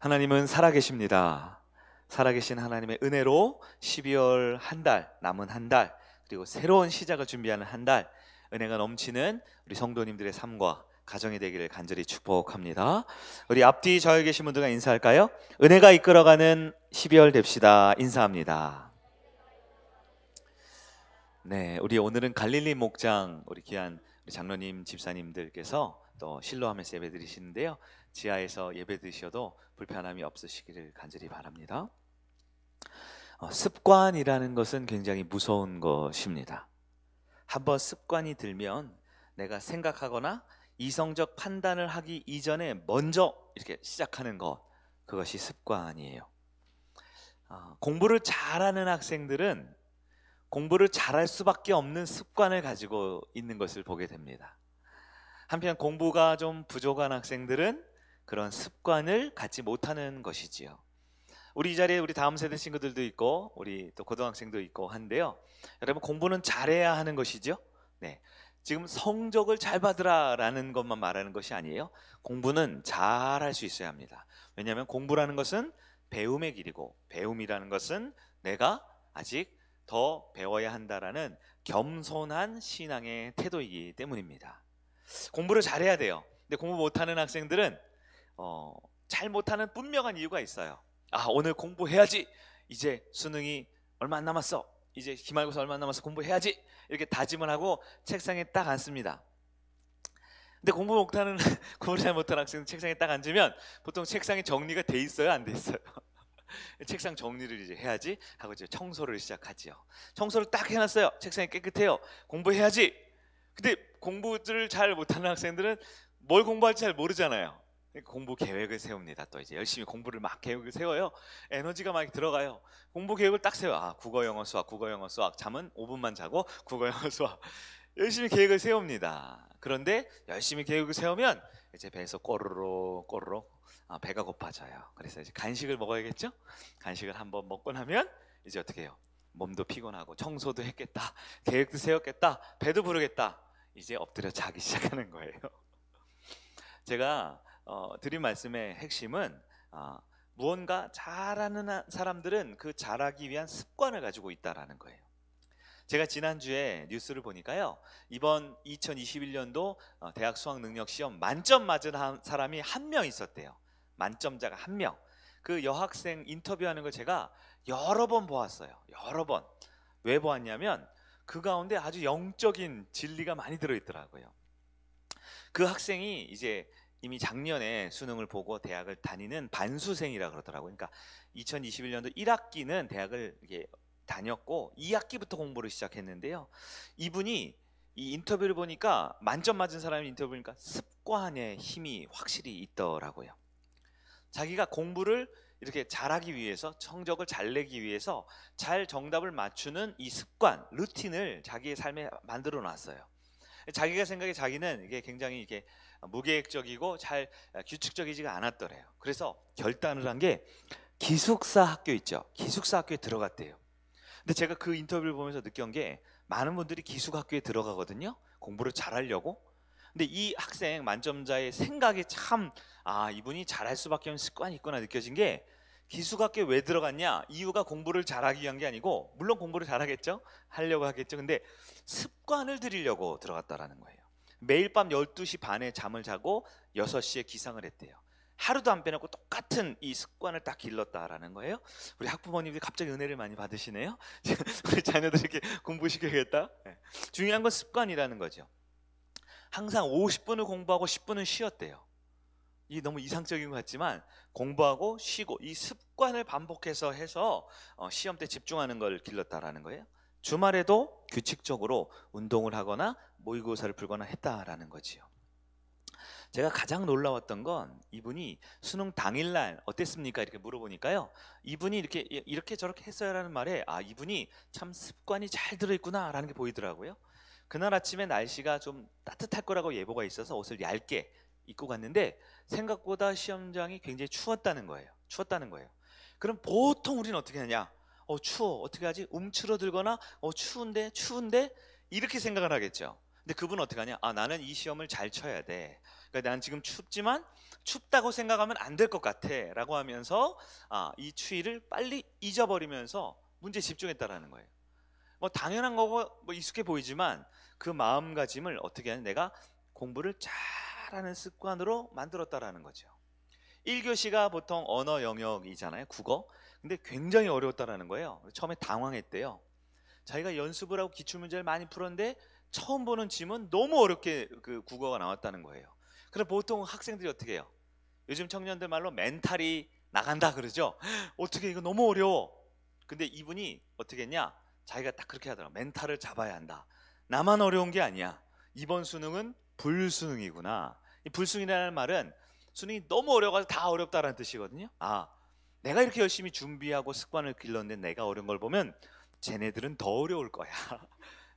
하나님은 살아계십니다. 살아계신 하나님의 은혜로 12월 한 달, 남은 한 달, 그리고 새로운 시작을 준비하는 한 달, 은혜가 넘치는 우리 성도님들의 삶과 가정이 되기를 간절히 축복합니다. 우리 앞뒤 저에 계신 분들과 인사할까요? 은혜가 이끌어가는 12월 됩시다. 인사합니다. 네, 우리 오늘은 갈릴리 목장 우리 귀한 우리 장로님 집사님들께서 또 실로하면서 예배 드리시는데요. 지하에서 예배 드셔도 불편함이 없으시기를 간절히 바랍니다. 습관이라는 것은 굉장히 무서운 것입니다. 한번 습관이 들면 내가 생각하거나 이성적 판단을 하기 이전에 먼저 이렇게 시작하는 것, 그것이 습관이에요. 공부를 잘하는 학생들은 공부를 잘할 수밖에 없는 습관을 가지고 있는 것을 보게 됩니다. 한편 공부가 좀 부족한 학생들은 그런 습관을 갖지 못하는 것이지요. 우리 이 자리에 우리 다음 세대 친구들도 있고 우리 또 고등학생도 있고 한데요. 여러분, 공부는 잘해야 하는 것이죠. 네, 지금 성적을 잘 받으라라는 것만 말하는 것이 아니에요. 공부는 잘할 수 있어야 합니다. 왜냐하면 공부라는 것은 배움의 길이고, 배움이라는 것은 내가 아직 더 배워야 한다라는 겸손한 신앙의 태도이기 때문입니다. 공부를 잘해야 돼요. 근데 공부 못하는 학생들은 잘 못하는 분명한 이유가 있어요. 오늘 공부해야지. 이제 수능이 얼마 안 남았어. 이제 기말고사 얼마 안 남았어. 공부해야지. 이렇게 다짐을 하고 책상에 딱 앉습니다. 근데 공부를 잘 못하는 학생은 책상에 딱 앉으면 보통 책상에 정리가 돼 있어요, 안 돼 있어요? 책상 정리를 이제 해야지 하고 이제 청소를 시작하지요. 청소를 딱 해놨어요. 책상이 깨끗해요. 공부해야지. 근데 공부를 잘 못하는 학생들은 뭘 공부할지 잘 모르잖아요. 공부 계획을 세웁니다. 또 이제 열심히 공부를 막 계획을 세워요. 에너지가 막 들어가요. 공부 계획을 딱 세워. 국어, 영어, 수학, 국어, 영어, 수학. 잠은 5분만 자고 국어, 영어, 수학. 열심히 계획을 세웁니다. 그런데 열심히 계획을 세우면 이제 배에서 꼬르륵 꼬르륵 배가 고파져요. 그래서 이제 간식을 먹어야겠죠? 간식을 한번 먹고 나면 이제 어떻게 해요? 몸도 피곤하고 청소도 했겠다. 계획도 세웠겠다. 배도 부르겠다. 이제 엎드려 자기 시작하는 거예요. 제가 드린 말씀의 핵심은 무언가 잘하는 사람들은 그 잘하기 위한 습관을 가지고 있다라는 거예요. 제가 지난주에 뉴스를 보니까요, 이번 2021년도 대학 수학능력시험 만점 맞은 사람이 한 명 있었대요. 만점자가 한 명. 그 여학생 인터뷰하는 걸 제가 여러 번 보았어요. 여러 번. 왜 보았냐면 그 가운데 아주 영적인 진리가 많이 들어있더라고요. 그 학생이 이제 이미 작년에 수능을 보고 대학을 다니는 반수생이라 그러더라고요. 그러니까 2021년도 1학기는 대학을 이게 다녔고 2학기부터 공부를 시작했는데요. 이분이 이 인터뷰를 보니까, 만점 맞은 사람의 인터뷰 보니까 습관의 힘이 확실히 있더라고요. 자기가 공부를 이렇게 잘하기 위해서, 성적을 잘 내기 위해서 잘 정답을 맞추는 이 습관, 루틴을 자기의 삶에 만들어 놨어요. 자기가 생각에 자기는 이게 굉장히 이게 무계획적이고 잘 규칙적이지가 않았더래요. 그래서 결단을 한 게 기숙사 학교 있죠. 기숙사 학교에 들어갔대요. 근데 제가 그 인터뷰를 보면서 느낀 게, 많은 분들이 기숙학교에 들어가거든요. 공부를 잘하려고. 근데 이 학생 만점자의 생각이 참, 이분이 잘할 수밖에 없는 습관이 있구나 느껴진 게, 기숙학교에 왜 들어갔냐? 이유가 공부를 잘하기 위한 게 아니고, 물론 공부를 잘하겠죠? 하려고 하겠죠. 근데 습관을 들이려고 들어갔다라는 거예요. 매일 밤 12시 반에 잠을 자고 6시에 기상을 했대요. 하루도 안 빼놓고 똑같은 이 습관을 딱 길렀다라는 거예요. 우리 학부모님들이 갑자기 은혜를 많이 받으시네요. 우리 자녀들 이렇게 공부시켜야겠다. 네. 중요한 건 습관이라는 거죠. 항상 50분을 공부하고 10분은 쉬었대요. 이게 너무 이상적인 것 같지만 공부하고 쉬고 이 습관을 반복해서 해서 시험 때 집중하는 걸 길렀다라는 거예요. 주말에도 규칙적으로 운동을 하거나 모의고사를 풀거나 했다라는 거지요. 제가 가장 놀라웠던 건, 이분이 수능 당일날 어땠습니까? 이렇게 물어보니까요, 이분이 이렇게 저렇게 했어요라는 말에 이분이 참 습관이 잘 들어있구나 라는 게 보이더라고요. 그날 아침에 날씨가 좀 따뜻할 거라고 예보가 있어서 옷을 얇게 입고 갔는데 생각보다 시험장이 굉장히 추웠다는 거예요. 그럼 보통 우리는 어떻게 하냐? 추워, 어떻게 하지? 움츠러들거나 추운데 이렇게 생각을 하겠죠. 근데 그분은 어떻게 하냐? 나는 이 시험을 잘 쳐야 돼. 그러니까 난 지금 춥지만 춥다고 생각하면 안 될 것 같아 라고 하면서 이 추위를 빨리 잊어버리면서 문제에 집중했다라는 거예요. 뭐 당연한 거고 뭐 익숙해 보이지만 그 마음가짐을 어떻게 하냐, 내가 공부를 잘하는 습관으로 만들었다라는 거죠. 1교시가 보통 언어 영역이잖아요, 국어. 근데 굉장히 어려웠다라는 거예요. 처음에 당황했대요. 자기가 연습을 하고 기출문제를 많이 풀었는데 처음 보는 지문 너무 어렵게 그 국어가 나왔다는 거예요. 그래서 보통 학생들이 어떻게 해요? 요즘 청년들 말로 멘탈이 나간다 그러죠. 어떻게 이거 너무 어려워. 근데 이분이 어떻게 했냐, 자기가 딱 그렇게 하더라고. 멘탈을 잡아야 한다. 나만 어려운 게 아니야. 이번 수능은 불수능이구나. 이 불수능이라는 말은 수능이 너무 어려워서 다 어렵다라는 뜻이거든요. 내가 이렇게 열심히 준비하고 습관을 길렀는데 내가 어려운 걸 보면 쟤네들은 더 어려울 거야.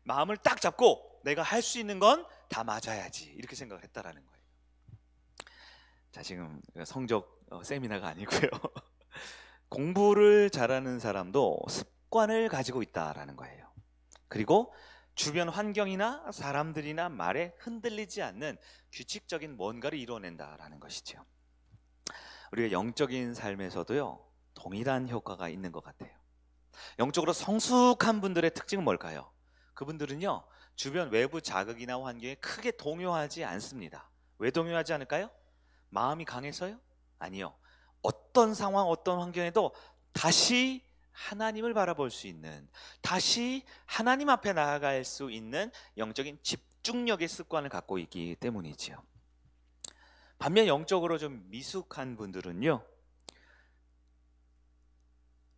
마음을 딱 잡고 내가 할 수 있는 건 다 맞아야지, 이렇게 생각을 했다라는 거예요. 자, 지금 성적 세미나가 아니고요. 공부를 잘하는 사람도 습관을 가지고 있다라는 거예요. 그리고 주변 환경이나 사람들이나 말에 흔들리지 않는 규칙적인 뭔가를 이뤄낸다라는 것이죠. 우리가 영적인 삶에서도요, 동일한 효과가 있는 것 같아요. 영적으로 성숙한 분들의 특징은 뭘까요? 그분들은요, 주변 외부 자극이나 환경에 크게 동요하지 않습니다. 왜 동요하지 않을까요? 마음이 강해서요? 아니요. 어떤 상황, 어떤 환경에도 다시 하나님을 바라볼 수 있는, 다시 하나님 앞에 나아갈 수 있는 영적인 집중력의 습관을 갖고 있기 때문이지요. 반면 영적으로 좀 미숙한 분들은요,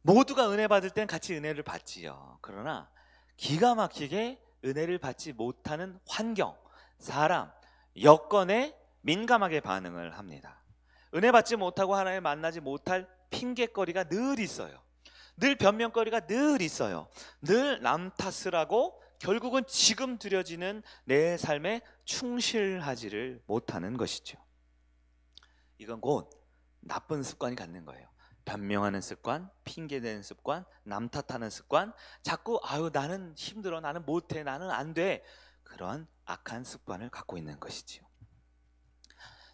모두가 은혜 받을 땐 같이 은혜를 받지요. 그러나 기가 막히게 은혜를 받지 못하는 환경, 사람, 여건에 민감하게 반응을 합니다. 은혜 받지 못하고 하나님을 만나지 못할 핑계거리가 늘 있어요. 늘 변명거리가 늘 있어요. 늘 남 탓을 하고 결국은 지금 드려지는 내 삶에 충실하지를 못하는 것이죠. 이건 곧 나쁜 습관이 갖는 거예요. 변명하는 습관, 핑계대는 습관, 남 탓하는 습관, 자꾸 나는 힘들어, 나는 못해, 나는 안 돼, 그러한 악한 습관을 갖고 있는 것이지요.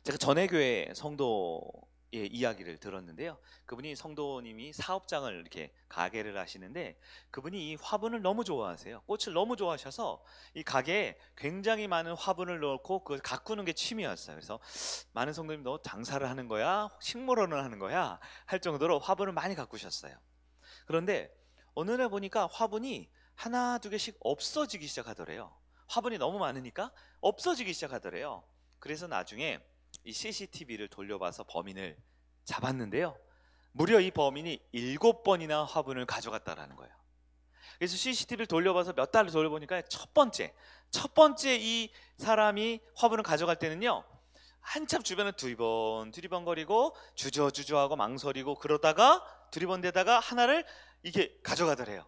제가 전에 교회 성도의 이야기를 들었는데요, 그분이 성도님이 사업장을 이렇게 가게를 하시는데 그분이 이 화분을 너무 좋아하세요. 꽃을 너무 좋아하셔서 이 가게에 굉장히 많은 화분을 넣고 그걸 가꾸는 게 취미였어요. 그래서 많은 성도님, 너 장사를 하는 거야? 식물원을 하는 거야? 할 정도로 화분을 많이 가꾸셨어요. 그런데 어느 날 보니까 화분이 하나 두 개씩 없어지기 시작하더래요. 화분이 너무 많으니까 없어지기 시작하더래요. 그래서 나중에 이 CCTV를 돌려봐서 범인을 잡았는데요, 무려 이 범인이 7번이나 화분을 가져갔다라는 거예요. 그래서 CCTV를 돌려봐서 몇 달을 돌려보니까 첫 번째 이 사람이 화분을 가져갈 때는요, 한참 주변을 두리번거리고 주저하고 망설이고 그러다가 두리번대다가 하나를 이게 가져가더래요.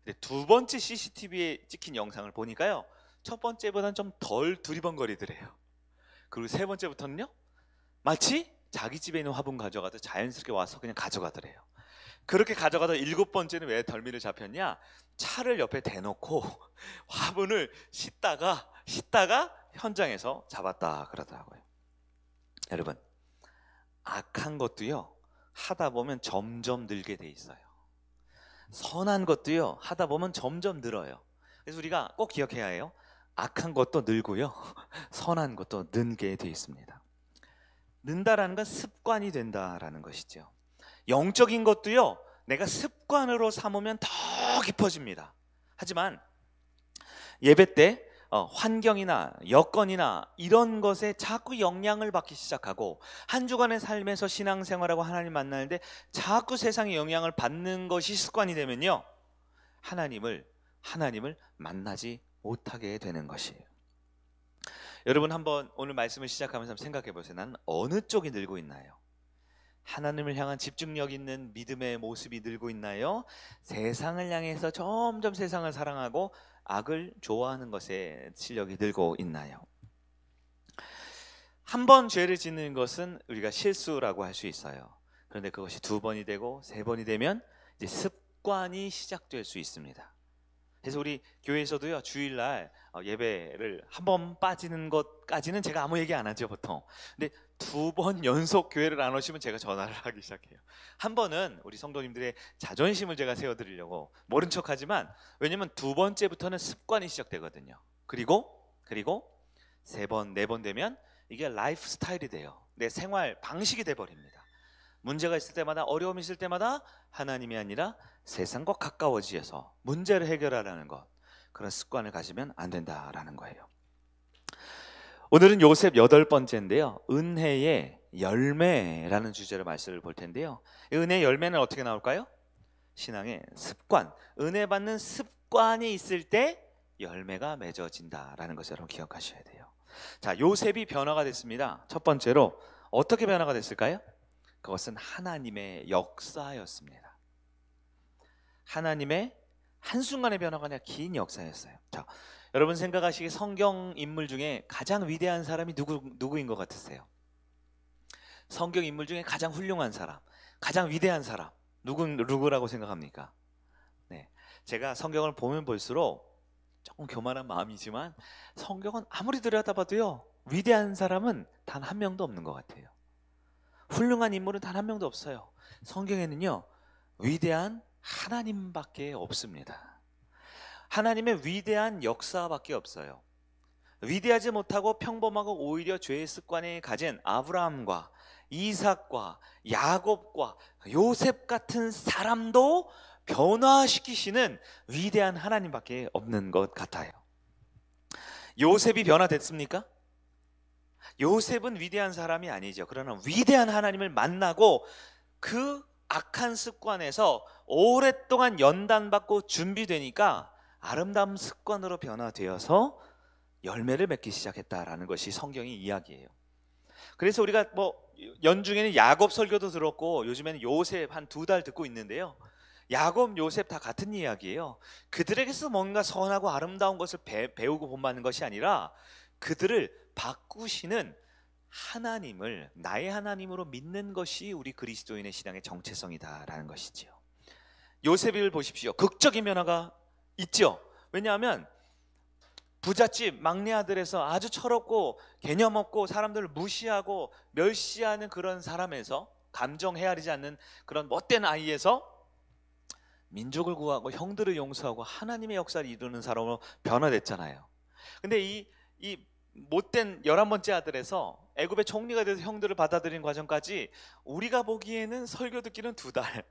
근데 두 번째 CCTV에 찍힌 영상을 보니까요, 첫 번째보다는 좀 덜 두리번거리더래요. 그리고 세 번째부터는요, 마치 자기 집에 있는 화분 가져가도 자연스럽게 와서 그냥 가져가더래요. 그렇게 가져가다 7번째는 왜 덜미를 잡혔냐, 차를 옆에 대놓고 화분을 씻다가 현장에서 잡았다 그러더라고요. 여러분, 악한 것도요, 하다 보면 점점 늘게 돼 있어요. 선한 것도요, 하다 보면 점점 늘어요. 그래서 우리가 꼭 기억해야 해요. 악한 것도 늘고요, 선한 것도 늘게 돼 있습니다. 는다라는 건 습관이 된다라는 것이죠. 영적인 것도요, 내가 습관으로 삼으면 더 깊어집니다. 하지만 예배 때 환경이나 여건이나 이런 것에 자꾸 영향을 받기 시작하고 한 주간의 삶에서 신앙생활하고 하나님 만나는데 자꾸 세상의 영향을 받는 것이 습관이 되면요, 하나님을 만나지 못하게 되는 것이에요. 여러분, 한번 오늘 말씀을 시작하면서 생각해 보세요. 나는 어느 쪽이 늘고 있나요? 하나님을 향한 집중력 있는 믿음의 모습이 늘고 있나요? 세상을 향해서 점점 세상을 사랑하고 악을 좋아하는 것에 실력이 늘고 있나요? 한 번 죄를 짓는 것은 우리가 실수라고 할 수 있어요. 그런데 그것이 2번이 되고 3번이 되면 이제 습관이 시작될 수 있습니다. 그래서 우리 교회에서도요, 주일날 예배를 한 번 빠지는 것까지는 제가 아무 얘기 안 하죠, 보통. 근데 2번 연속 교회를 안 오시면 제가 전화를 하기 시작해요. 한 번은 우리 성도님들의 자존심을 제가 세워드리려고 모른 척하지만, 왜냐면 2번째부터는 습관이 시작되거든요. 그리고 3번, 4번 되면 이게 라이프 스타일이 돼요. 내 생활 방식이 돼버립니다. 문제가 있을 때마다, 어려움이 있을 때마다 하나님이 아니라 세상과 가까워지어서 문제를 해결하라는 것, 그런 습관을 가지면 안 된다라는 거예요. 오늘은 요셉 8번째인데요, 은혜의 열매라는 주제로 말씀을 볼 텐데요, 은혜의 열매는 어떻게 나올까요? 신앙의 습관, 은혜 받는 습관이 있을 때 열매가 맺어진다라는 것을 여러분 기억하셔야 돼요. 자, 요셉이 변화가 됐습니다. 첫 번째로 어떻게 변화가 됐을까요? 그것은 하나님의 역사였습니다. 하나님의 한순간의 변화가 아니라 긴 역사였어요. 자, 여러분 생각하시기에 성경 인물 중에 가장 위대한 사람이 누구인 것 같으세요? 성경 인물 중에 가장 훌륭한 사람, 가장 위대한 사람, 누구라고 생각합니까? 네, 제가 성경을 보면 볼수록 조금 교만한 마음이지만 성경은 아무리 들여다봐도요, 위대한 사람은 단 한 명도 없는 것 같아요. 훌륭한 인물은 단 한 명도 없어요. 성경에는요, 위대한 하나님밖에 없습니다. 하나님의 위대한 역사밖에 없어요. 위대하지 못하고 평범하고 오히려 죄의 습관에 가진 아브라함과 이삭과 야곱과 요셉 같은 사람도 변화시키시는 위대한 하나님밖에 없는 것 같아요. 요셉이 변화됐습니까? 요셉은 위대한 사람이 아니죠. 그러나 위대한 하나님을 만나고 그 악한 습관에서 오랫동안 연단받고 준비되니까 아름다운 습관으로 변화되어서 열매를 맺기 시작했다라는 것이 성경의 이야기예요. 그래서 우리가 연중에는 야곱 설교도 들었고 요즘에는 요셉 한 2달 듣고 있는데요, 야곱, 요셉 다 같은 이야기예요. 그들에게서 뭔가 선하고 아름다운 것을 배우고 본받는 것이 아니라 그들을 바꾸시는 하나님을 나의 하나님으로 믿는 것이 우리 그리스도인의 신앙의 정체성이다라는 것이지요. 요셉을 보십시오. 극적인 변화가 있죠. 왜냐하면 부잣집 막내 아들에서 아주 철없고 개념 없고 사람들을 무시하고 멸시하는 그런 사람에서, 감정 헤아리지 않는 그런 못된 아이에서 민족을 구하고 형들을 용서하고 하나님의 역사를 이루는 사람으로 변화됐잖아요. 근데 이 못된 11번째 아들에서 애굽의 총리가 돼서 형들을 받아들이는 과정까지 우리가 보기에는 설교 듣기는 2달,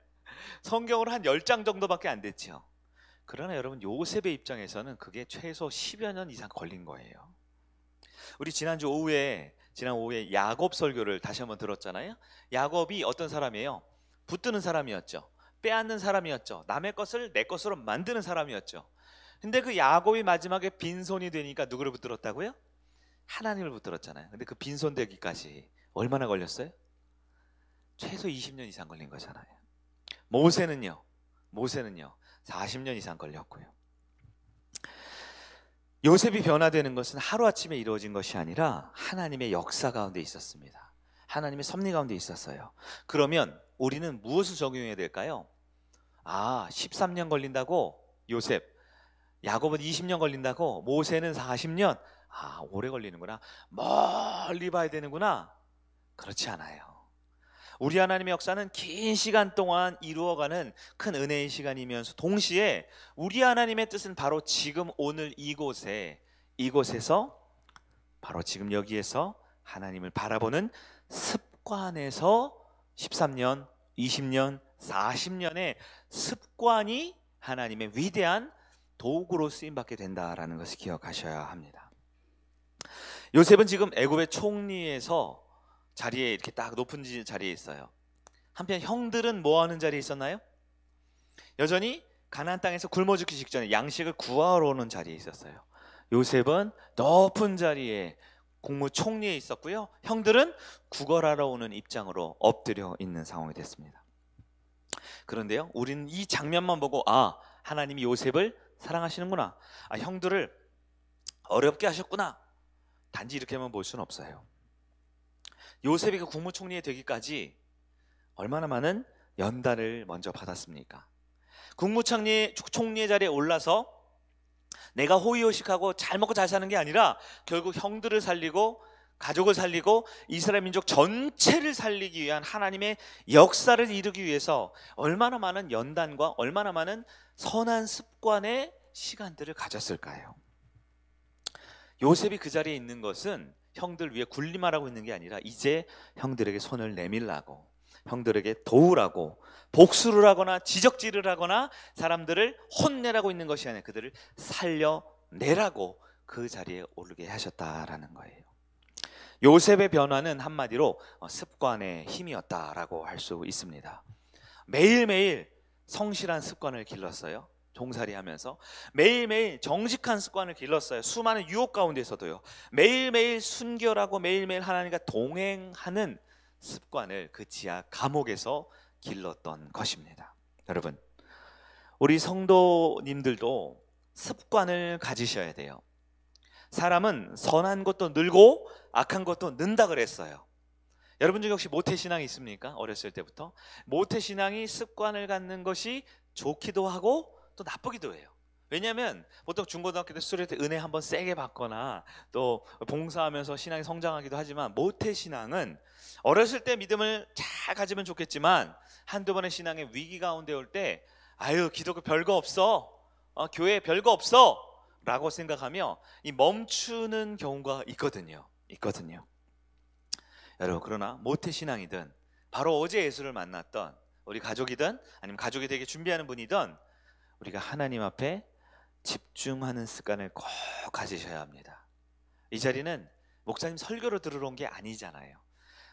성경으로 한 10장 정도밖에 안 됐죠. 그러나 여러분, 요셉의 입장에서는 그게 최소 10여 년 이상 걸린 거예요. 우리 지난 오후에 야곱 설교를 다시 한번 들었잖아요. 야곱이 어떤 사람이에요? 붙드는 사람이었죠. 빼앗는 사람이었죠. 남의 것을 내 것으로 만드는 사람이었죠. 근데 그 야곱이 마지막에 빈손이 되니까 누구를 붙들었다고요? 하나님을 붙들었잖아요. 근데 그 빈손 되기까지 얼마나 걸렸어요? 최소 20년 이상 걸린 거잖아요. 모세는요 40년 이상 걸렸고요. 요셉이 변화되는 것은 하루아침에 이루어진 것이 아니라 하나님의 역사 가운데 있었습니다. 하나님의 섭리 가운데 있었어요. 그러면 우리는 무엇을 적용해야 될까요? 13년 걸린다고 요셉, 야곱은 20년 걸린다고, 모세는 40년, 오래 걸리는구나, 멀리 봐야 되는구나. 그렇지 않아요. 우리 하나님의 역사는 긴 시간 동안 이루어가는 큰 은혜의 시간이면서 동시에 우리 하나님의 뜻은 바로 지금 오늘 이곳에서 바로 지금 여기에서 하나님을 바라보는 습관에서 13년, 20년, 40년의 습관이 하나님의 위대한 도구로 쓰임받게 된다라는 것을 기억하셔야 합니다. 요셉은 지금 애굽의 총리에서 자리에 이렇게 딱 높은 자리에 있어요. 한편 형들은 뭐 하는 자리에 있었나요? 여전히 가나안 땅에서 굶어 죽기 직전에 양식을 구하러 오는 자리에 있었어요. 요셉은 높은 자리에 국무총리에 있었고요, 형들은 구걸하러 오는 입장으로 엎드려 있는 상황이 됐습니다. 그런데요, 우리는 이 장면만 보고 하나님이 요셉을 사랑하시는구나, 형들을 어렵게 하셨구나, 단지 이렇게만 볼 수는 없어요. 요셉이 그 국무총리에 되기까지 얼마나 많은 연단을 먼저 받았습니까? 국무총리의 자리에 올라서 내가 호의호식하고 잘 먹고 잘 사는 게 아니라 결국 형들을 살리고 가족을 살리고 이스라엘 민족 전체를 살리기 위한 하나님의 역사를 이루기 위해서 얼마나 많은 연단과 얼마나 많은 선한 습관의 시간들을 가졌을까요? 요셉이 그 자리에 있는 것은 형들 위에 군림하라고 있는 게 아니라 이제 형들에게 손을 내밀라고, 형들에게 도우라고, 복수를 하거나 지적질을 하거나 사람들을 혼내라고 있는 것이 아니라 그들을 살려내라고 그 자리에 오르게 하셨다라는 거예요. 요셉의 변화는 한마디로 습관의 힘이었다라고 할 수 있습니다. 매일매일 성실한 습관을 길렀어요. 종살이 하면서 매일매일 정직한 습관을 길렀어요. 수많은 유혹 가운데서도요. 매일매일 순결하고 매일매일 하나님과 동행하는 습관을 그 지하 감옥에서 길렀던 것입니다. 여러분, 우리 성도님들도 습관을 가지셔야 돼요. 사람은 선한 것도 늘고 악한 것도 는다 그랬어요. 여러분 중에 혹시 모태신앙이 있습니까? 어렸을 때부터 모태신앙이 습관을 갖는 것이 좋기도 하고 또 나쁘기도 해요. 왜냐하면 보통 중고등학교 때 수련회 때 은혜 한번 세게 받거나 또 봉사하면서 신앙이 성장하기도 하지만 모태신앙은 어렸을 때 믿음을 잘 가지면 좋겠지만 한두 번의 신앙의 위기 가운데 올 때 아유 기독교 별거 없어, 교회 별거 없어 라고 생각하며 이 멈추는 경우가 있거든요. 여러분, 그러나 모태신앙이든 바로 어제 예수를 만났던 우리 가족이든 아니면 가족이 되게 준비하는 분이든 우리가 하나님 앞에 집중하는 습관을 꼭 가지셔야 합니다. 이 자리는 목사님 설교로 들으러 온 게 아니잖아요.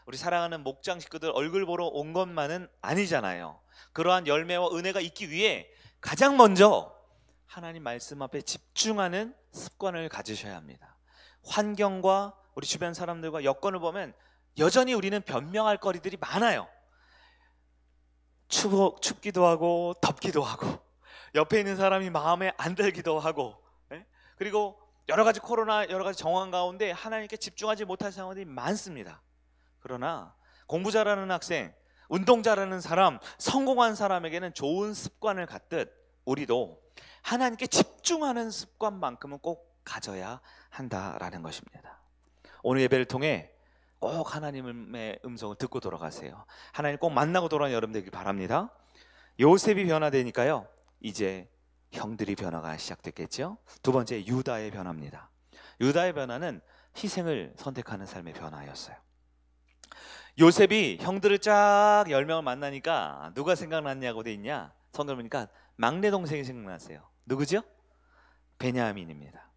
우리 사랑하는 목장 식구들 얼굴 보러 온 것만은 아니잖아요. 그러한 열매와 은혜가 있기 위해 가장 먼저 하나님 말씀 앞에 집중하는 습관을 가지셔야 합니다. 환경과 우리 주변 사람들과 여건을 보면 여전히 우리는 변명할 거리들이 많아요. 춥기도 하고 덥기도 하고 옆에 있는 사람이 마음에 안 들기도 하고, 그리고 여러 가지 코로나 여러 가지 정황 가운데 하나님께 집중하지 못할 상황들이 많습니다. 그러나 공부 잘하는 학생, 운동 잘하는 사람, 성공한 사람에게는 좋은 습관을 갖듯 우리도 하나님께 집중하는 습관만큼은 꼭 가져야 한다라는 것입니다. 오늘 예배를 통해 꼭 하나님의 음성을 듣고 돌아가세요. 하나님 꼭 만나고 돌아가는 여러분 되길 바랍니다. 요셉이 변화되니까요, 이제 형들이 변화가 시작됐겠죠. 두 번째, 유다의 변화입니다. 유다의 변화는 희생을 선택하는 삶의 변화였어요. 요셉이 형들을 쫙 10명을 만나니까 누가 생각났냐고 돼 있냐? 성경 보니까 막내 동생이 생각났어요. 누구죠? 베냐민입니다.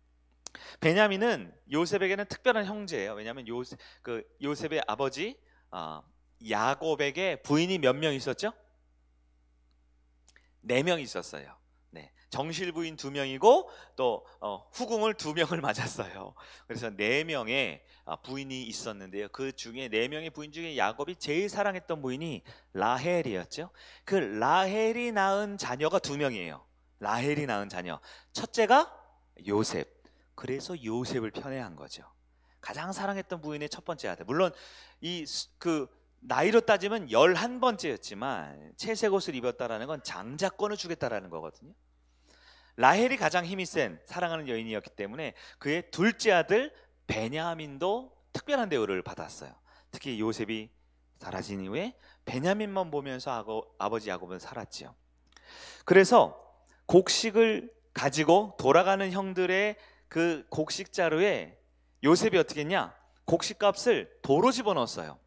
베냐민은 요셉에게는 특별한 형제예요. 왜냐하면 요셉의 아버지 야곱에게 부인이 몇 명 있었죠? 4명 있었어요. 네, 정실 부인 2명이고 또 후궁을 2명을 맞았어요. 그래서 4명의 부인이 있었는데요. 그 중에 4명의 부인 중에 야곱이 제일 사랑했던 부인이 라헬이었죠. 그 라헬이 낳은 자녀가 2명이에요. 라헬이 낳은 자녀. 첫째가 요셉. 그래서 요셉을 편애한 거죠. 가장 사랑했던 부인의 첫 번째 아들. 물론 나이로 따지면 11번째였지만 채색 옷을 입었다라는 건 장자권을 주겠다라는 거거든요. 라헬이 가장 힘이 센 사랑하는 여인이었기 때문에 그의 둘째 아들 베냐민도 특별한 대우를 받았어요. 특히 요셉이 사라진 이후에 베냐민만 보면서 아버지 야곱은 살았지요. 그래서 곡식을 가지고 돌아가는 형들의 그 곡식 자루에 요셉이 어떻게 했냐? 곡식값을 도로 집어넣었어요.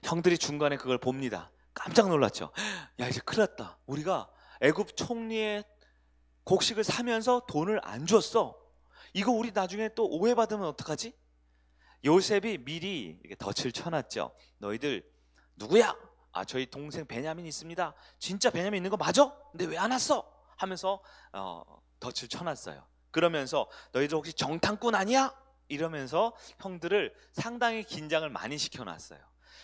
형들이 중간에 그걸 봅니다. 깜짝 놀랐죠. 야, 이제 큰일 났다. 우리가 애굽 총리의 곡식을 사면서 돈을 안 줬어. 이거 우리 나중에 또 오해받으면 어떡하지? 요셉이 미리 이렇게 덫을 쳐놨죠. 너희들 누구야? 저희 동생 베냐민 있습니다. 진짜 베냐민 있는 거 맞아? 근데 왜 안 왔어? 하면서 덫을 쳐놨어요. 그러면서 너희들 혹시 정탐꾼 아니야? 이러면서 형들을 상당히 긴장을 많이 시켜놨어요.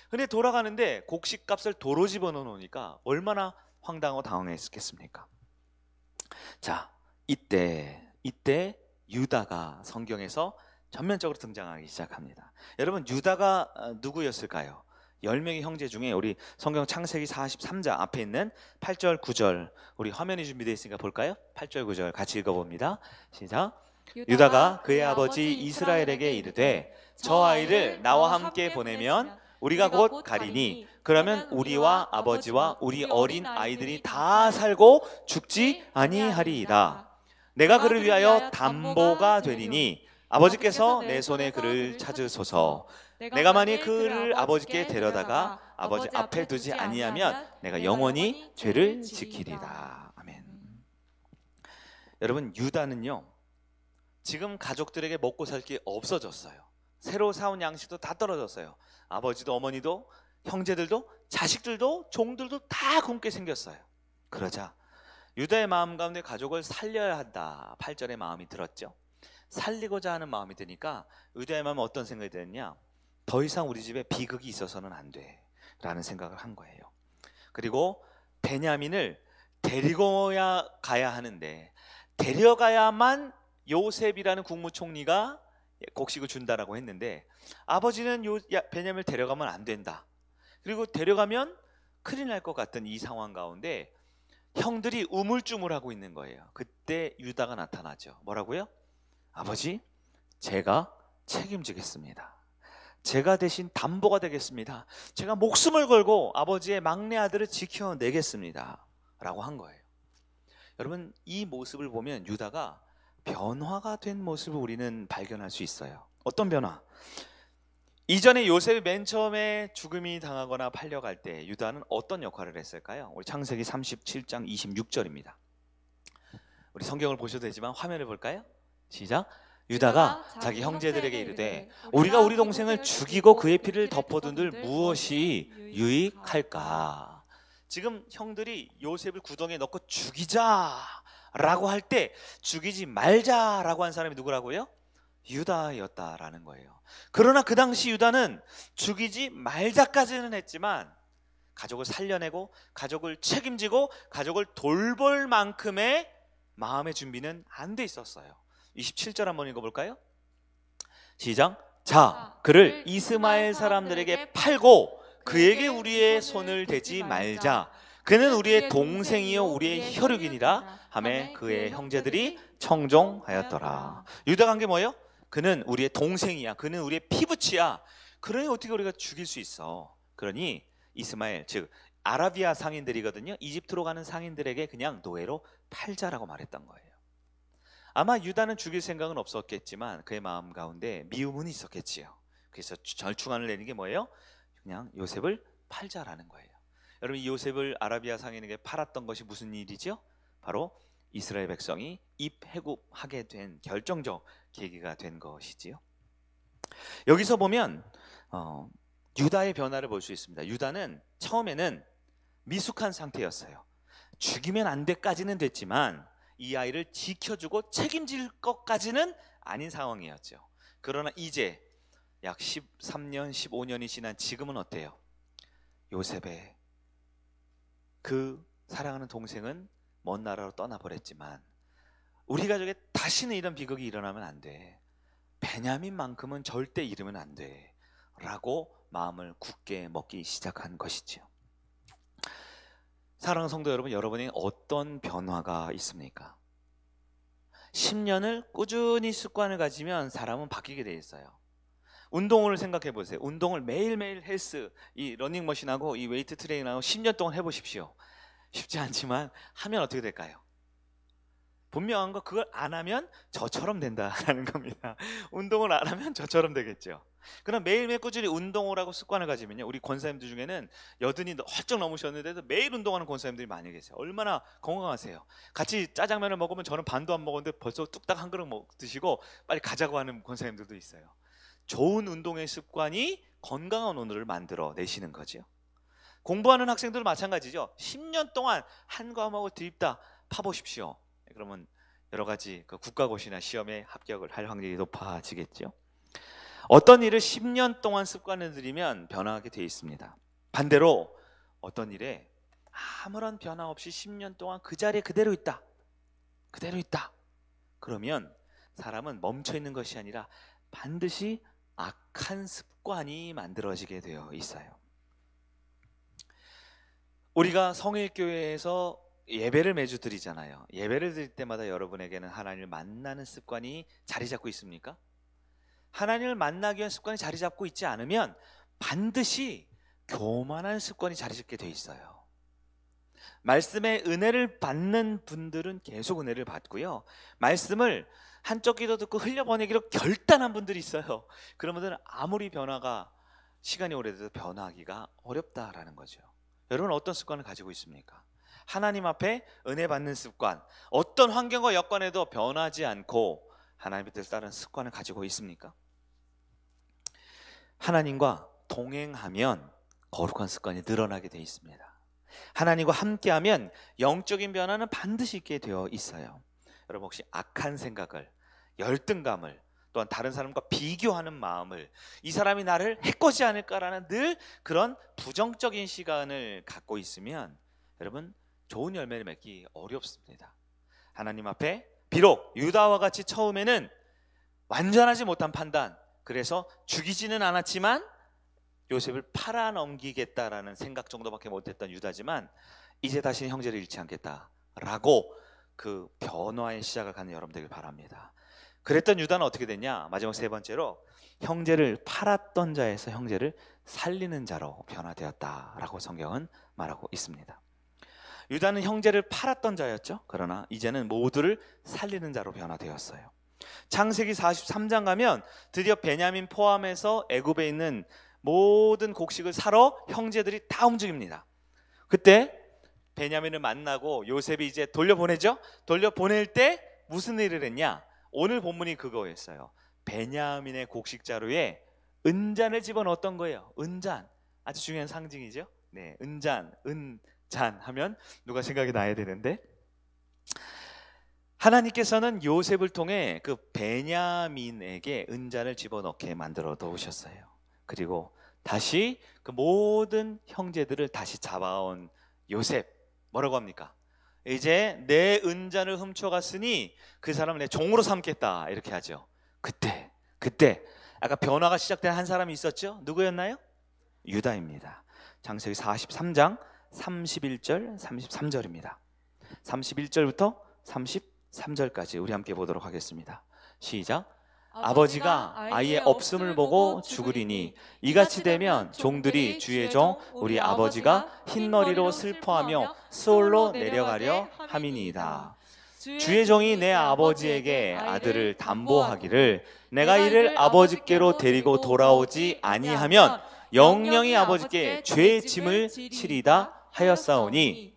근데 돌아가는데 곡식값을 도로 집어넣으니까 얼마나 황당하고 당황했겠습니까? 자, 이때 유다가 성경에서 전면적으로 등장하기 시작합니다. 여러분, 유다가 누구였을까요? 10명의 형제 중에 우리 성경 창세기 43장 앞에 있는 8절 9절 우리 화면이 준비되어 있으니까 볼까요? 8절 9절 같이 읽어봅니다. 시작. 유다가 그의 아버지 이스라엘에게 이르되 저 아이를 나와 함께 보내면 우리가 곧 가리니 그러면 우리와 아버지와 우리 어린 아이들이 다 살고 죽지 아니하리이다. 내가 그를 위하여 담보가 되리니 아버지께서 내 손에 그를 찾으소서. 내가 만일 그를 아버지께 데려다가 아버지 앞에 두지 아니하면 내가 영원히 죄를 지키리라. 아멘. 여러분, 유다는요 지금 가족들에게 먹고 살 게 없어졌어요. 새로 사온 양식도 다 떨어졌어요. 아버지도 어머니도 형제들도 자식들도 종들도 다 굶게 생겼어요. 그러자 유다의 마음 가운데 가족을 살려야 한다 8절의 마음이 들었죠. 살리고자 하는 마음이 드니까 유다의 마음은 어떤 생각이 들었냐, 더 이상 우리 집에 비극이 있어서는 안 돼 라는 생각을 한 거예요. 그리고 베냐민을 데리고 가야 하는데 데려가야만 요셉이라는 국무총리가 곡식을 준다라고 했는데 아버지는 베냐민을 데려가면 안 된다. 그리고 데려가면 큰일 날 것 같은 이 상황 가운데 형들이 우물쭈물하고 있는 거예요. 그때 유다가 나타나죠. 뭐라고요? 아버지, 제가 책임지겠습니다. 제가 대신 담보가 되겠습니다. 제가 목숨을 걸고 아버지의 막내 아들을 지켜내겠습니다 라고 한 거예요. 여러분, 이 모습을 보면 유다가 변화가 된 모습을 우리는 발견할 수 있어요. 어떤 변화? 이전에 요셉이 맨 처음에 죽음이 당하거나 팔려갈 때 유다는 어떤 역할을 했을까요? 우리 창세기 37장 26절입니다. 우리 성경을 보셔도 되지만 화면을 볼까요? 시작. 유다가 자기 형제들에게 이르되 우리가 우리 동생을 죽이고 그의 피를 덮어둔들 무엇이 유익할까? 지금 형들이 요셉을 구덩이에 넣고 죽이자라고 할 때 죽이지 말자라고 한 사람이 누구라고요? 유다였다라는 거예요. 그러나 그 당시 유다는 죽이지 말자까지는 했지만 가족을 살려내고 가족을 책임지고 가족을 돌볼 만큼의 마음의 준비는 안 돼 있었어요. 27절 한번 읽어볼까요? 시작. 자, 그를 이스마엘 사람들에게 팔고 그에게 우리의 손을 대지 말자. 그는 우리의 동생이요 우리의 혈육이니라 하매 그의 형제들이 청종하였더라. 유다가 한 게 뭐예요? 그는 우리의 동생이야. 그는 우리의 피부치야. 그러니 어떻게 우리가 죽일 수 있어? 그러니 이스마엘, 즉 아라비아 상인들이거든요. 이집트로 가는 상인들에게 그냥 노예로 팔자라고 말했던 거예요. 아마 유다는 죽일 생각은 없었겠지만 그의 마음 가운데 미움은 있었겠지요. 그래서 절충안을 내는 게 뭐예요? 그냥 요셉을 팔자라는 거예요. 여러분, 이 요셉을 아라비아 상인에게 팔았던 것이 무슨 일이죠? 바로 이스라엘 백성이 입회국하게 된 결정적 계기가 된 것이지요. 여기서 보면 유다의 변화를 볼 수 있습니다. 유다는 처음에는 미숙한 상태였어요. 죽이면 안 돼까지는 됐지만 이 아이를 지켜주고 책임질 것까지는 아닌 상황이었죠. 그러나 이제 약 13년, 15년이 지난 지금은 어때요? 요셉의 그 사랑하는 동생은 먼 나라로 떠나버렸지만 우리 가족에 다시는 이런 비극이 일어나면 안 돼. 베냐민만큼은 절대 잃으면 안 돼 라고 마음을 굳게 먹기 시작한 것이지요. 사랑하는 성도 여러분, 여러분이 어떤 변화가 있습니까? 10년을 꾸준히 습관을 가지면 사람은 바뀌게 돼 있어요. 운동을 생각해 보세요. 운동을 매일매일 헬스, 이 러닝머신하고 이 웨이트 트레이닝하고 10년 동안 해보십시오. 쉽지 않지만 하면 어떻게 될까요? 분명한 거, 그걸 안 하면 저처럼 된다라는 겁니다. 운동을 안 하면 저처럼 되겠죠. 그럼 매일매일 꾸준히 운동을 하고 습관을 가지면요, 우리 권사님들 중에는 80이 훌쩍 넘으셨는데도 매일 운동하는 권사님들이 많이 계세요. 얼마나 건강하세요. 같이 짜장면을 먹으면 저는 반도 안 먹었는데 벌써 뚝딱 한 그릇 드시고 빨리 가자고 하는 권사님들도 있어요. 좋은 운동의 습관이 건강한 오늘을 만들어 내시는 거죠. 공부하는 학생들도 마찬가지죠. 10년 동안 한 과목을 드립다 파보십시오. 그러면 여러 가지 그 국가고시나 시험에 합격을 할 확률이 높아지겠죠. 어떤 일을 10년 동안 습관을 들이면 변화하게 되어 있습니다. 반대로 어떤 일에 아무런 변화 없이 10년 동안 그 자리에 그대로 있다. 그러면 사람은 멈춰 있는 것이 아니라 반드시 악한 습관이 만들어지게 되어 있어요. 우리가 성일교회에서 예배를 매주 드리잖아요. 예배를 드릴 때마다 여러분에게는 하나님을 만나는 습관이 자리 잡고 있습니까? 하나님을 만나기 위한 습관이 자리 잡고 있지 않으면 반드시 교만한 습관이 자리 잡게 돼 있어요. 말씀의 은혜를 받는 분들은 계속 은혜를 받고요, 말씀을 한쪽 귀도 듣고 흘려보내기로 결단한 분들이 있어요. 그런 분들은 아무리 변화가 시간이 오래돼도 변화하기가 어렵다라는 거죠. 여러분 어떤 습관을 가지고 있습니까? 하나님 앞에 은혜 받는 습관, 어떤 환경과 여건에도 변하지 않고 하나님의 뜻을 따르는 습관을 가지고 있습니까? 하나님과 동행하면 거룩한 습관이 늘어나게 되어 있습니다. 하나님과 함께하면 영적인 변화는 반드시 있게 되어 있어요. 여러분 혹시 악한 생각을, 열등감을, 또한 다른 사람과 비교하는 마음을, 이 사람이 나를 해코지 않을까라는 늘 그런 부정적인 시간을 갖고 있으면 여러분 좋은 열매를 맺기 어렵습니다. 하나님 앞에 비록 유다와 같이 처음에는 완전하지 못한 판단, 그래서 죽이지는 않았지만 요셉을 팔아넘기겠다라는 생각 정도밖에 못했던 유다지만 이제 다시는 형제를 잃지 않겠다라고 그 변화의 시작을 갖는 여러분 되길 바랍니다. 그랬던 유다는 어떻게 됐냐? 마지막 세 번째로 형제를 팔았던 자에서 형제를 살리는 자로 변화되었다라고 성경은 말하고 있습니다. 유다는 형제를 팔았던 자였죠. 그러나 이제는 모두를 살리는 자로 변화되었어요. 창세기 43장 가면 드디어 베냐민 포함해서 애굽에 있는 모든 곡식을 사러 형제들이 다 움직입니다. 그때 베냐민을 만나고 요셉이 이제 돌려보내죠. 돌려보낼 때 무슨 일을 했냐? 오늘 본문이 그거였어요. 베냐민의 곡식 자루에 은잔을 집어넣었던 거예요. 은잔, 아주 중요한 상징이죠. 네, 은잔, 은잔 하면 누가 생각이 나야 되는데, 하나님께서는 요셉을 통해 그 베냐민에게 은잔을 집어넣게 만들어 놓으셨어요. 그리고 다시 그 모든 형제들을 다시 잡아온 요셉, 뭐라고 합니까? 이제 내 은잔을 훔쳐갔으니 그 사람을 내 종으로 삼겠다, 이렇게 하죠. 그때 아까 변화가 시작된 한 사람이 있었죠. 누구였나요? 유다입니다. 창세기 43장 31절 33절입니다 31절부터 33절까지 우리 함께 보도록 하겠습니다. 시작. 아버지가 아이의 없음을 보고 죽으리니 이같이 되면 종들이 주의 종 우리 아버지가 흰머리로 슬퍼하며 수올로 내려가려 함이니이다. 주의 종이 내 아버지에게 아들을 담보하기를 내가 이를 아버지께로 데리고 돌아오지 아니하면 영영이 아버지께 죄의 짐을 치리다 하였사오니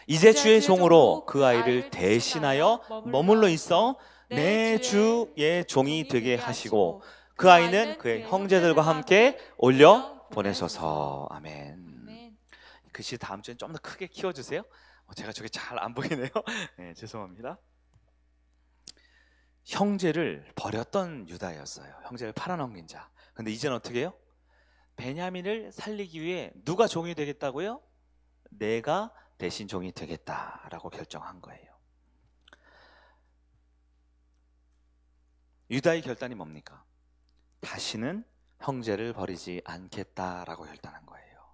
이제 주의 종으로 그 아이를 대신하여 머물러 있어 내 주의 종이 되게 하시고 그 아이는 그의 형제들과 함께 올려 보내소서. 아멘. 글씨 다음 주엔 좀 더 크게 키워주세요. 제가 저게 잘 안 보이네요. 네, 죄송합니다. 형제를 버렸던 유다였어요. 형제를 팔아넘긴 자. 근데 이제는 어떻게 해요? 베냐민을 살리기 위해 누가 종이 되겠다고요? 내가 대신 종이 되겠다라고 결정한 거예요. 유다의 결단이 뭡니까? 다시는 형제를 버리지 않겠다라고 결단한 거예요.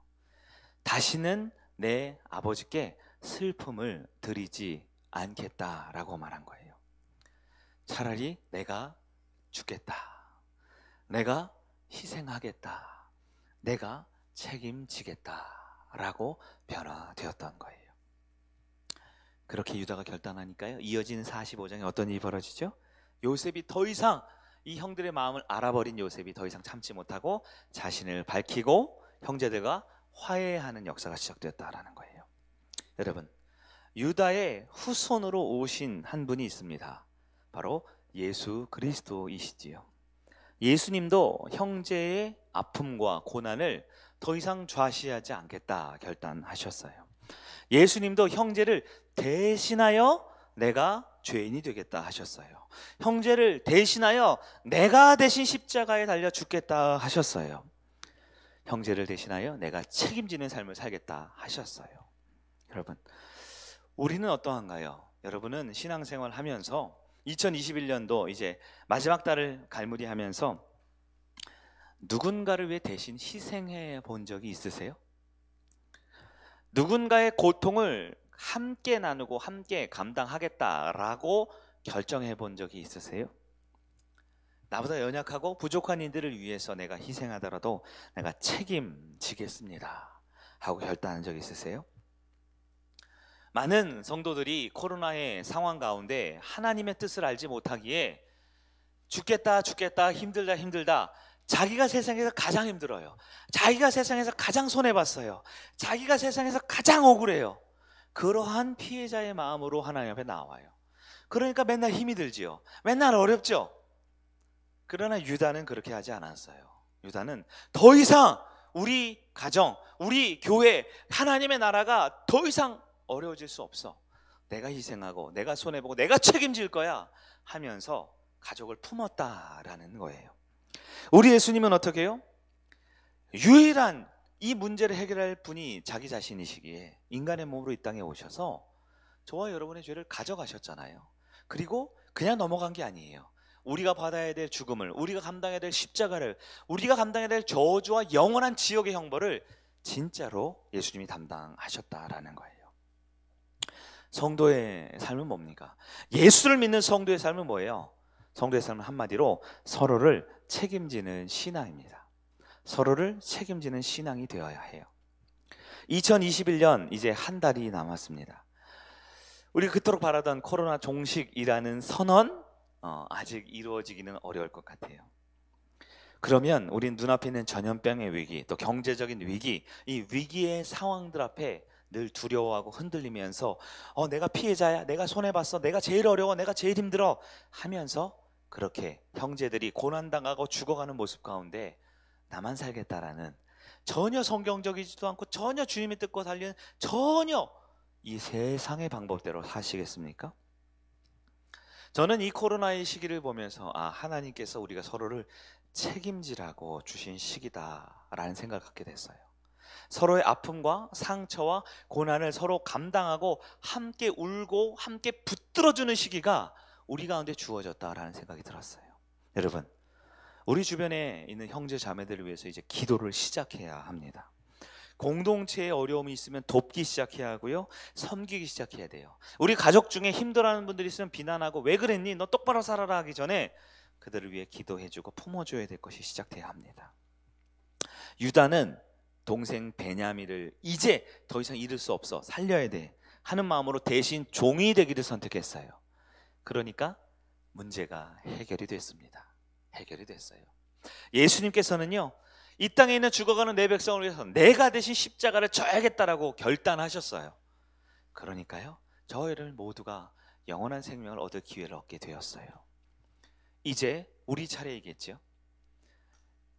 다시는 내 아버지께 슬픔을 드리지 않겠다라고 말한 거예요. 차라리 내가 죽겠다, 내가 희생하겠다, 내가 책임지겠다라고 변화되었던 거예요. 그렇게 유다가 결단하니까요, 이어지는 45장에 어떤 일이 벌어지죠? 요셉이 더 이상 이 형들의 마음을 알아버린 요셉이 더 이상 참지 못하고 자신을 밝히고 형제들과 화해하는 역사가 시작되었다라는 거예요. 여러분, 유다의 후손으로 오신 한 분이 있습니다. 바로 예수 그리스도이시지요. 예수님도 형제의 아픔과 고난을 더 이상 좌시하지 않겠다 결단하셨어요. 예수님도 형제를 대신하여 내가 죄인이 되겠다 하셨어요. 형제를 대신하여 내가 대신 십자가에 달려 죽겠다 하셨어요. 형제를 대신하여 내가 책임지는 삶을 살겠다 하셨어요. 여러분, 우리는 어떠한가요? 여러분은 신앙생활 하면서 2021년도 이제 마지막 달을 갈무리하면서 누군가를 위해 대신 희생해 본 적이 있으세요? 누군가의 고통을 함께 나누고 함께 감당하겠다라고 결정해 본 적이 있으세요? 나보다 연약하고 부족한 이들을 위해서 내가 희생하더라도 내가 책임지겠습니다 하고 결단한 적 있으세요? 많은 성도들이 코로나의 상황 가운데 하나님의 뜻을 알지 못하기에 죽겠다 힘들다 자기가 세상에서 가장 힘들어요. 자기가 세상에서 가장 손해봤어요. 자기가 세상에서 가장 억울해요. 그러한 피해자의 마음으로 하나님 앞에 나와요. 그러니까 맨날 힘이 들지요. 맨날 어렵죠. 그러나 유다는 그렇게 하지 않았어요. 유다는 더 이상 우리 가정, 우리 교회, 하나님의 나라가 더 이상 어려워질 수 없어. 내가 희생하고 내가 손해보고 내가 책임질 거야 하면서 가족을 품었다라는 거예요. 우리 예수님은 어떻게 해요? 유일한 이 문제를 해결할 분이 자기 자신이시기에 인간의 몸으로 이 땅에 오셔서 저와 여러분의 죄를 가져가셨잖아요. 그리고 그냥 넘어간 게 아니에요. 우리가 받아야 될 죽음을, 우리가 감당해야 될 십자가를, 우리가 감당해야 될 저주와 영원한 지옥의 형벌을 진짜로 예수님이 담당하셨다라는 거예요. 성도의 삶은 뭡니까? 예수를 믿는 성도의 삶은 뭐예요? 성도의 삶은 한마디로 서로를 책임지는 신앙입니다. 서로를 책임지는 신앙이 되어야 해요. 2021년 이제 한 달이 남았습니다. 우리가 그토록 바라던 코로나 종식이라는 선언 아직 이루어지기는 어려울 것 같아요. 그러면 우린 눈앞에 있는 전염병의 위기, 또 경제적인 위기, 이 위기의 상황들 앞에 늘 두려워하고 흔들리면서 내가 피해자야, 내가 손해봤어, 내가 제일 어려워, 내가 제일 힘들어 하면서 그렇게 형제들이 고난당하고 죽어가는 모습 가운데 나만 살겠다라는, 전혀 성경적이지도 않고 전혀 주님의 뜻과 달리는, 전혀 이 세상의 방법대로 사시겠습니까? 저는 이 코로나의 시기를 보면서 하나님께서 우리가 서로를 책임지라고 주신 시기다라는 생각을 갖게 됐어요. 서로의 아픔과 상처와 고난을 서로 감당하고 함께 울고 함께 붙들어주는 시기가 우리 가운데 주어졌다라는 생각이 들었어요. 여러분, 우리 주변에 있는 형제 자매들을 위해서 이제 기도를 시작해야 합니다. 공동체에 어려움이 있으면 돕기 시작해야 하고요, 섬기기 시작해야 돼요. 우리 가족 중에 힘들어하는 분들이 있으면 비난하고 왜 그랬니? 너 똑바로 살아라 하기 전에 그들을 위해 기도해주고 품어줘야 될 것이 시작돼야 합니다. 유다는 동생 베냐민을 이제 더 이상 잃을 수 없어, 살려야 돼 하는 마음으로 대신 종이 되기를 선택했어요. 그러니까 문제가 해결이 됐습니다. 해결이 됐어요. 예수님께서는요, 이 땅에 있는 죽어가는 내 백성을 위해서 내가 대신 십자가를 져야겠다라고 결단하셨어요. 그러니까요, 저희를 모두가 영원한 생명을 얻을 기회를 얻게 되었어요. 이제 우리 차례이겠죠.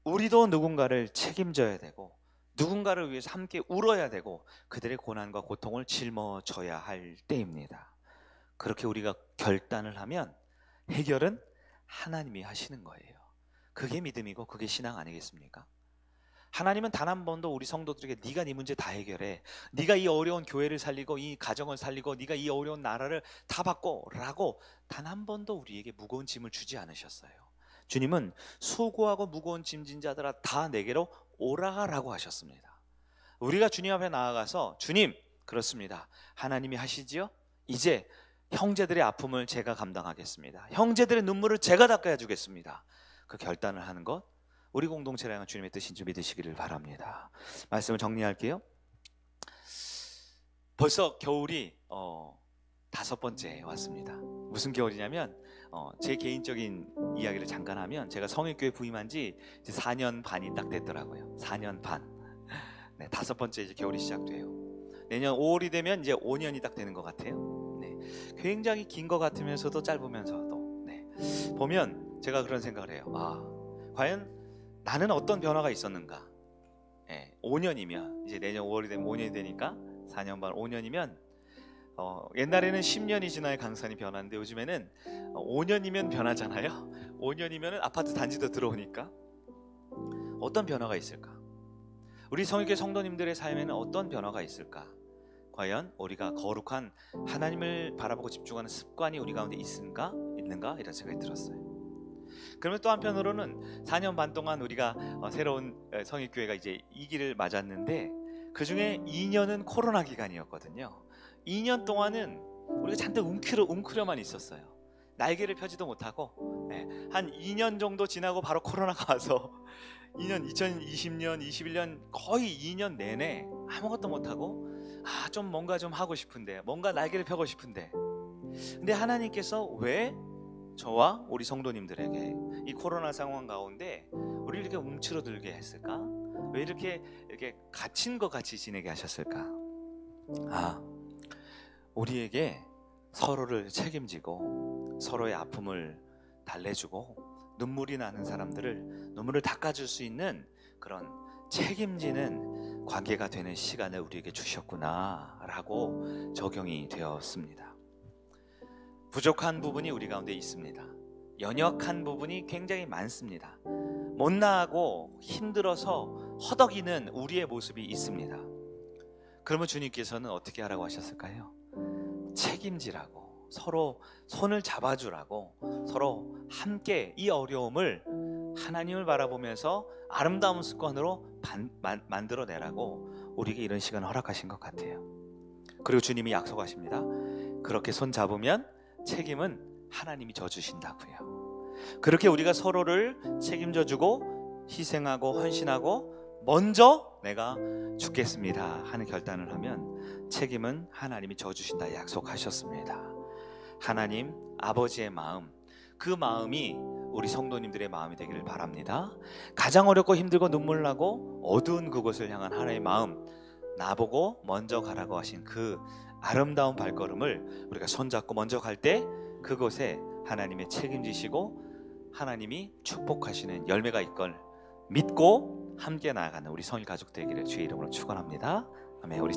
우리도 누군가를 책임져야 되고 누군가를 위해서 함께 울어야 되고 그들의 고난과 고통을 짊어져야 할 때입니다. 그렇게 우리가 결단을 하면 해결은 하나님이 하시는 거예요. 그게 믿음이고 그게 신앙 아니겠습니까? 하나님은 단 한 번도 우리 성도들에게 네가 네 문제 다 해결해, 네가 이 어려운 교회를 살리고 이 가정을 살리고 네가 이 어려운 나라를 다 바꿔 라고 단 한 번도 우리에게 무거운 짐을 주지 않으셨어요. 주님은 수고하고 무거운 짐진 자들아 다 내게로 오라라고 하셨습니다. 우리가 주님 앞에 나아가서 주님, 그렇습니다, 하나님이 하시지요? 이제 형제들의 아픔을 제가 감당하겠습니다. 형제들의 눈물을 제가 닦아야 주겠습니다. 그 결단을 하는 것, 우리 공동체를 향한 주님의 뜻인 줄 믿으시기를 바랍니다. 말씀을 정리할게요. 벌써 겨울이 5번째 왔습니다. 무슨 겨울이냐면 제 개인적인 이야기를 잠깐 하면, 제가 성일교회 부임한 지 이제 4년 반이 딱 됐더라고요. 4년 반. 네, 5번째 이제 겨울이 시작돼요. 내년 5월이 되면 이제 5년이 딱 되는 것 같아요. 네, 굉장히 긴 것 같으면서도 짧으면서도, 네, 보면 제가 그런 생각을 해요. 과연 나는 어떤 변화가 있었는가? 5년이면 이제 내년 5월이 되면 5년이 되니까 4년 반 5년이면 옛날에는 10년이 지나야 강산이 변하는데 요즘에는 5년이면 변하잖아요. 5년이면 아파트 단지도 들어오니까 어떤 변화가 있을까? 우리 성일교회 성도님들의 삶에는 어떤 변화가 있을까? 과연 우리가 거룩한 하나님을 바라보고 집중하는 습관이 우리 가운데 있는가 이런 생각이 들었어요. 그러면 또 한편으로는 4년 반 동안 우리가 새로운 성일교회가 이제 2기를 맞았는데, 그 중에 2년은 코로나 기간이었거든요. 2년 동안은 우리가 잔뜩 웅크려만 있었어요. 날개를 펴지도 못하고, 한 2년 정도 지나고 바로 코로나가 와서 2020년, 21년 거의 2년 내내 아무것도 못하고, 좀 뭔가 좀 하고 싶은데, 뭔가 날개를 펴고 싶은데, 근데 하나님께서 왜 저와 우리 성도님들에게 이 코로나 상황 가운데 우리 이렇게 움츠러들게 했을까? 왜 이렇게 갇힌 것 같이 지내게 하셨을까? 우리에게 서로를 책임지고 서로의 아픔을 달래주고 눈물이 나는 사람들을 눈물을 닦아줄 수 있는 그런 책임지는 관계가 되는 시간을 우리에게 주셨구나 라고 적용이 되었습니다. 부족한 부분이 우리 가운데 있습니다. 연약한 부분이 굉장히 많습니다. 못나하고 힘들어서 허덕이는 우리의 모습이 있습니다. 그러면 주님께서는 어떻게 하라고 하셨을까요? 책임지라고, 서로 손을 잡아주라고, 서로 함께 이 어려움을 하나님을 바라보면서 아름다운 습관으로 만들어내라고 우리에게 이런 시간을 허락하신 것 같아요. 그리고 주님이 약속하십니다. 그렇게 손 잡으면 책임은 하나님이 져주신다고요. 그렇게 우리가 서로를 책임져주고 희생하고 헌신하고 먼저 내가 죽겠습니다 하는 결단을 하면 책임은 하나님이 져주신다 약속하셨습니다. 하나님 아버지의 마음, 그 마음이 우리 성도님들의 마음이 되기를 바랍니다. 가장 어렵고 힘들고 눈물 나고 어두운 그곳을 향한 하나님의 마음, 나보고 먼저 가라고 하신 그 아름다운 발걸음을 우리가 손잡고 먼저 갈 때 그곳에 하나님의 책임지시고 하나님이 축복하시는 열매가 있걸 믿고 함께 나아가는 우리 성일 가족 되기를 주의 이름으로 축원합니다. 아멘. 우리